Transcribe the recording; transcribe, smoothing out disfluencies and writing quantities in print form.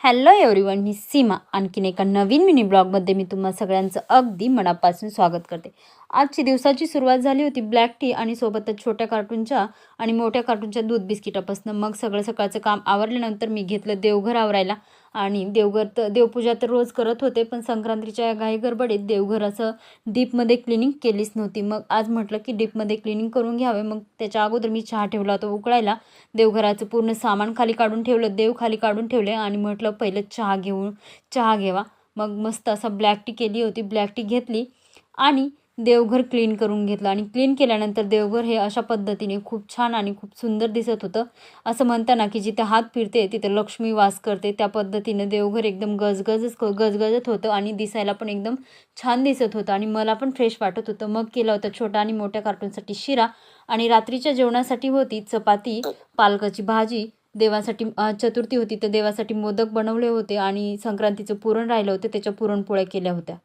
Hello everyone, मी सीमा आणखीन एका नवीन mini ब्लॉगमध्ये मी तुम्हा सगळ्यांचं अगदी मनापासून स्वागत करते। आजची दिवसाची सुरुवात झाली होती ब्लॅक टी आणि सोबतच छोट्या कार्टूनच्या आणि मोठ्या कार्टूनच्या दूध बिस्किटापासून। मग सगळं सकाळचं काम आवरल्यानंतर मी घेतलं देवघर आवरायला आणि देवपूजा तर रोज करत होते, पण संक्रांतीच्या घाई गडबडीत देवघराचं डीपमध्ये क्लिनिंग केलीच नव्हती। मग आज म्हटलं की डीपमध्ये क्लिनिंग करून घ्यावे। मग त्याच्या अगोदर मी चहा ठेवला होता उकळायला, देवघराचं पूर्ण सामान खाली काढून ठेवलं, देव खाली काढून ठेवले आणि म्हटलं पहिलं चहा घ्यावा। मग मस्त असा ब्लॅक टी केली होती, ब्लॅक टी घेतली आणि देवघर क्लीन करून घेतलं आणि क्लीन केल्यानंतर देवघर हे अशा पद्धतीने खूप छान आणि खूप सुंदर दिसत होतं। असं म्हणताना की जिथे हात फिरते तिथे लक्ष्मी वास करते, त्या पद्धतीने देवघर एकदम गजगजत होतं आणि दिसायला पण एकदम छान दिसत होतं आणि मला पण फ्रेश वाटत होतं। मग केलं होतं छोटा आणि मोठ्या कार्टूनसाठी शिरा आणि रात्रीच्या जेवणासाठी होती चपाती, पालकाची भाजी। देवासाठी चतुर्थी होती तर देवासाठी मोदक बनवले होते आणि संक्रांतीचं पुरण राहिलं होतं, त्याच्या पुरणपोळ्या केल्या होत्या।